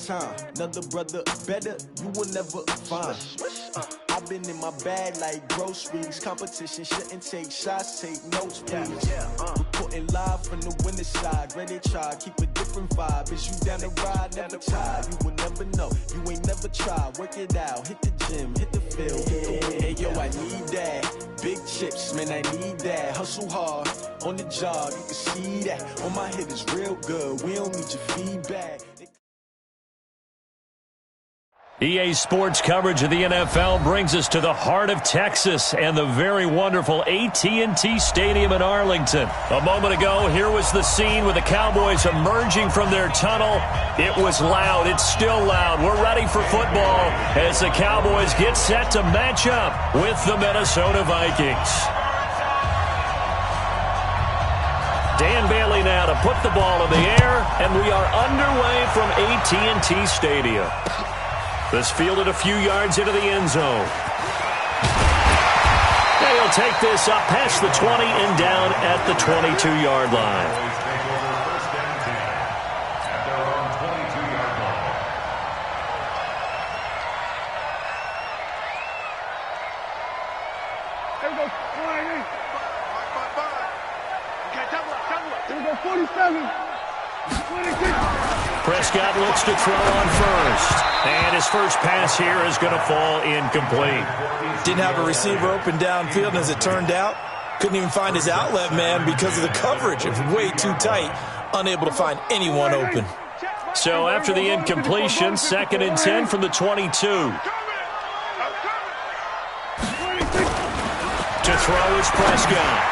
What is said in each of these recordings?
time. Another brother better, you will never find. I've been in my bag like groceries. Competition shouldn't take shots, take notes, please. Reporting live from the winner side. Ready to try, keep a different vibe. Is you down the ride, never tired. You will never know, you ain't never tried. Work it out, hit the gym, hit the field. Hey yo, I need that. Big chips, man, I need that. Hustle hard, on the job, you can see that. On my head is real good, we don't need your feedback. EA Sports coverage of the NFL brings us to the heart of Texas and the very wonderful AT&T Stadium in Arlington. A moment ago, here was the scene with the Cowboys emerging from their tunnel. It was loud. It's still loud. We're ready for football as the Cowboys get set to match up with the Minnesota Vikings. Dan Bailey now to put the ball in the air, and we are underway from AT&T Stadium. This fielded a few yards into the end zone. They'll take this up past the 20 and down at the 22-yard line. Prescott looks to throw on first. And his first pass here is going to fall incomplete. Didn't have a receiver open downfield, and as it turned out, couldn't even find his outlet man because of the coverage. It was way too tight, unable to find anyone open. So after the incompletion, 2nd and 10 from the 22. To throw is Prescott.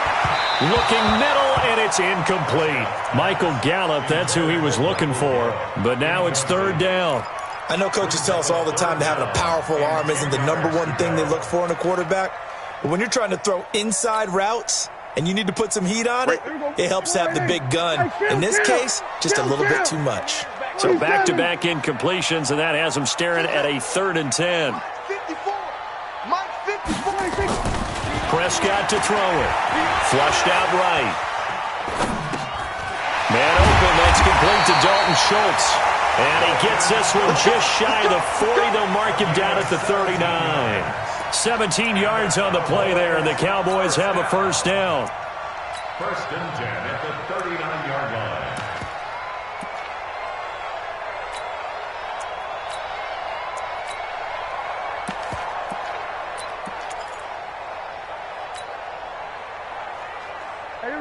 Looking middle, and it's incomplete. Michael Gallup, that's who he was looking for. But now it's 3rd down. I know coaches tell us all the time that having a powerful arm isn't the #1 thing they look for in a quarterback. But when you're trying to throw inside routes and you need to put some heat on it, it helps to have the big gun. In this case, just a little bit too much. So back-to-back incompletions, and that has him staring at a 3rd and 10. Prescott to throw it. Flushed out right. Man open, that's complete to Dalton Schultz. And he gets this one just shy of the 40. They'll mark him down at the 39. 17 yards on the play there, and the Cowboys have a first down. 1st and 10 at the 39-yard line.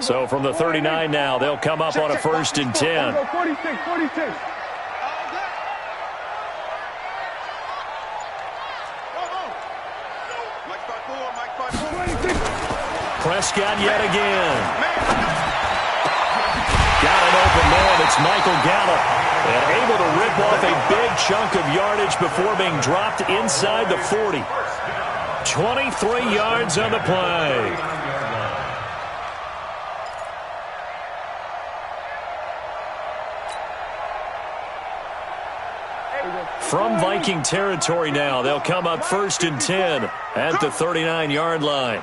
So from the 39 now, they'll come up on a 1st and 10. 46. Prescott yet again. Got an open man. It's Michael Gallup. And able to rip off a big chunk of yardage before being dropped inside the 40. 23 yards on the play. From Viking territory now, they'll come up 1st and 10 at the 39-yard line.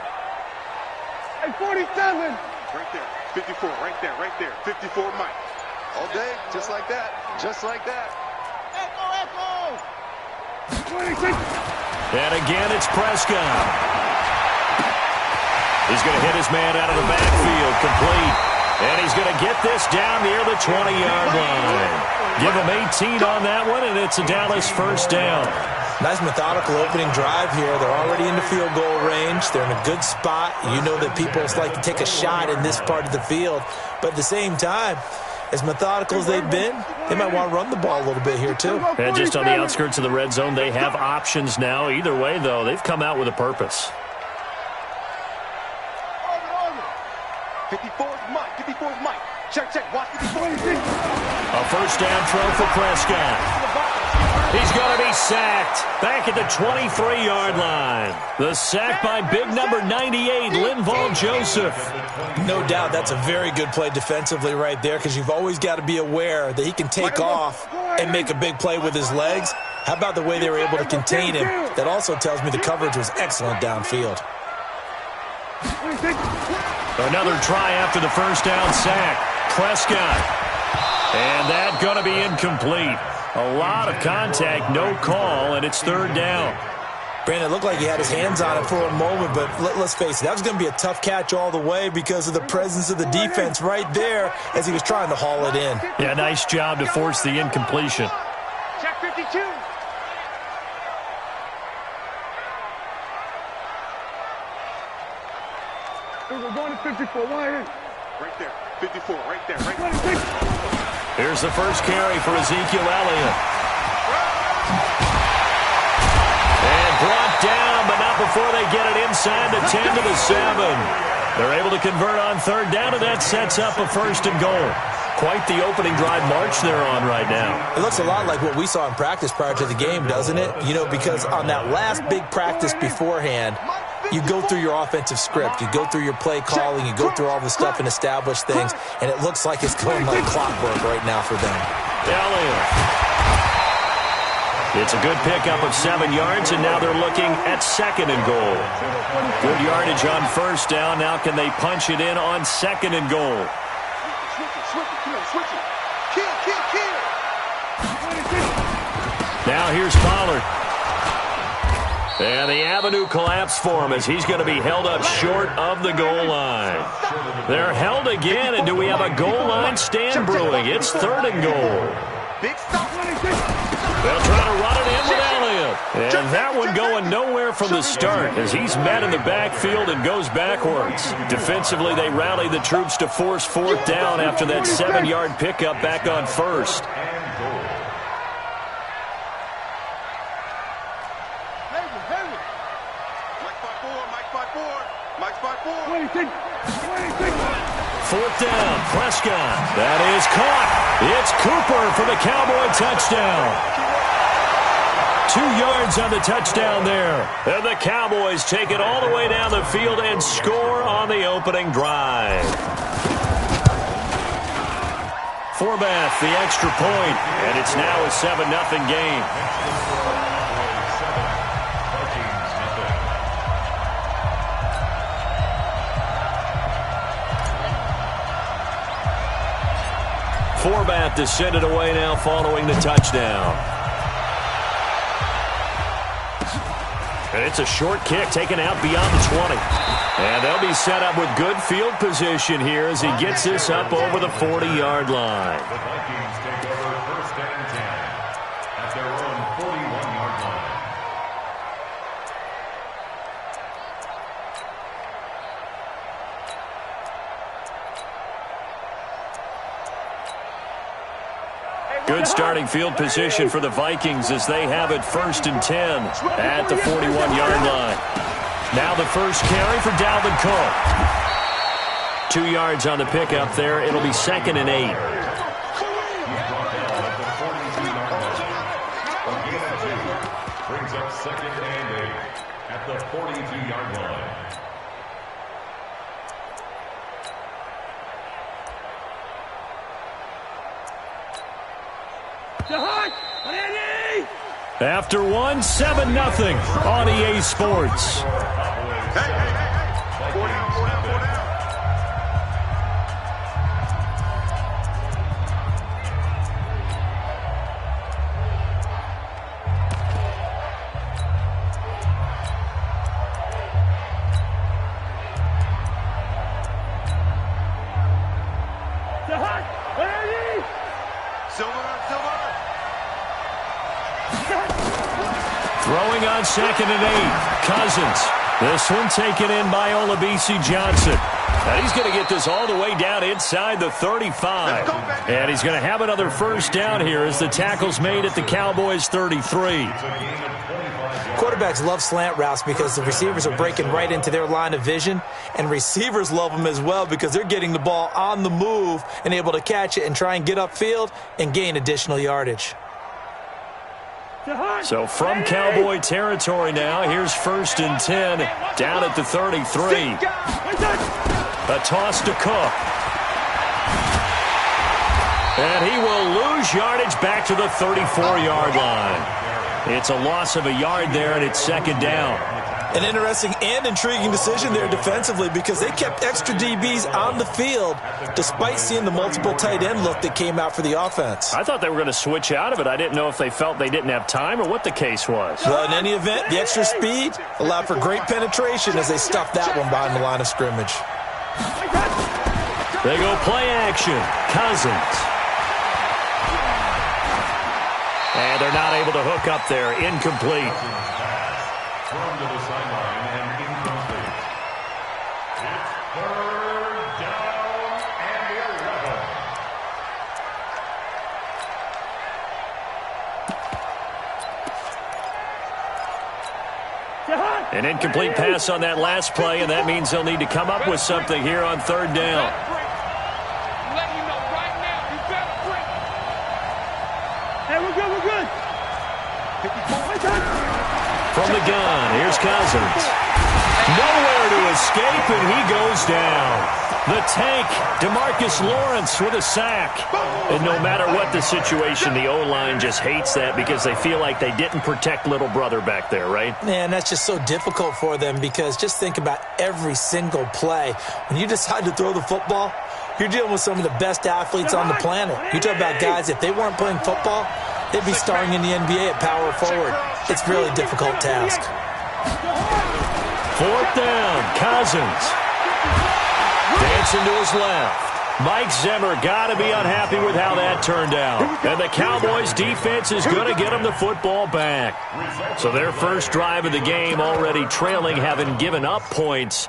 47. Right there, 54, right there, 54, Mike. All day, just like that, Echo. 26. And again, it's Prescott. He's going to hit his man out of the backfield, complete. And he's going to get this down near the 20-yard line. Give him 18 on that one, and it's a Dallas first down. Nice methodical opening drive here. They're already in the field goal range. They're in a good spot. You know that people like to take a shot in this part of the field. But at the same time, as methodical as they've been, they might want to run the ball a little bit here too. And just on the outskirts of the red zone, they have options now. Either way, though, they've come out with a purpose. 54's Mike. Check, watch 54. A first down throw for Prescott. He's going to be sacked back at the 23-yard line. The sack by big number 98, Linval Joseph. No doubt that's a very good play defensively right there, because you've always got to be aware that he can take off and make a big play with his legs. How about the way they were able to contain him? That also tells me the coverage was excellent downfield. Another try after the first down sack. Prescott. And that going to be incomplete. A lot of contact, no call, and it's third down. Brandon, it looked like he had his hands on it for a moment, but let's face it, that was going to be a tough catch all the way because of the presence of the defense right there as he was trying to haul it in. Yeah, nice job to force the incompletion. Check 52. We're going to 54. Why? Right there. 54. Right there. Right there. 26. Here's the first carry for Ezekiel Elliott. And brought down, but not before they get it inside the 10 to the 7. They're able to convert on third down, and that sets up a first and goal. Quite the opening drive march they're on right now. It looks a lot like what we saw in practice prior to the game, doesn't it? You know, because on that last big practice beforehand, you go through your offensive script, you go through your play calling, you go through all the stuff and establish things, and it looks like it's going like clockwork right now for them. Elliott. It's a good pickup of 7 yards, and now they're looking at second and goal. Good yardage on first down. Now can they punch it in on second and goal? Switch it. Kill. Now here's Pollard. And the avenue collapsed for him as he's going to be held up short of the goal line. They're held again, and do we have a goal line stand brewing? It's third and goal. Big stop. They'll try to run it in with Elliott. And that one going nowhere from the start as he's met in the backfield and goes backwards. Defensively, they rally the troops to force fourth down after that 7-yard pickup back on first. Fourth down, Prescott. That is caught. It's Cooper for the Cowboy touchdown. 2 yards on the touchdown there. And the Cowboys take it all the way down the field and score on the opening drive. Forbath, the extra point, and it's now a 7-0 game. Forbath to send it away now following the touchdown. And it's a short kick taken out beyond the 20. And they'll be set up with good field position here as he gets this up over the 40-yard line. The Vikings take over first and 10 at their own 41-yard line. Good starting field position for the Vikings as they have it first and 10 at the 41-yard line. Now the first carry for Dalvin Cook. 2 yards on the pickup there. It'll be second and 8. Brings up second and 8 at the 42-yard line. After one, 7-0 on EA Sports. Hey. 4 down. Throwing on second and 8. Cousins. This one taken in by Olabisi Johnson. And he's going to get this all the way down inside the 35. And he's going to have another first down here as the tackle's made at the Cowboys' 33. Quarterbacks love slant routes because the receivers are breaking right into their line of vision, and receivers love them as well because they're getting the ball on the move and able to catch it and try and get upfield and gain additional yardage. So from Cowboy territory now, here's first and 10 down at the 33. A toss to Cook. And he will lose yardage back to the 34-yard line. It's a loss of a yard there, and it's second down. An interesting and intriguing decision there defensively because they kept extra DBs on the field despite seeing the multiple tight end look that came out for the offense. I thought they were going to switch out of it. I didn't know if they felt they didn't have time or what the case was. Well, in any event, the extra speed allowed for great penetration as they stuffed that one behind the line of scrimmage. They go play action. Cousins. And they're not able to hook up there. Incomplete. Thrown to the sideline and incomplete. It's third down and 11. An incomplete pass on that last play, and that means they'll need to come up with something here on third down. Hey, we're good, we're good. From the gun, here's Cousins. Nowhere to escape, and he goes down. The tank, DeMarcus Lawrence with a sack. And no matter what the situation, the O-line just hates that because they feel like they didn't protect little brother back there, right? Man, that's just so difficult for them because just think about every single play. When you decide to throw the football, you're dealing with some of the best athletes on the planet. You talk about guys, if they weren't playing football, they'd be starring in the NBA at power forward. It's a really difficult task. Fourth down, Cousins. Dancing to his left. Mike Zimmer got to be unhappy with how that turned out. And the Cowboys' defense is going to get them the football back. So their first drive of the game already trailing, having given up points.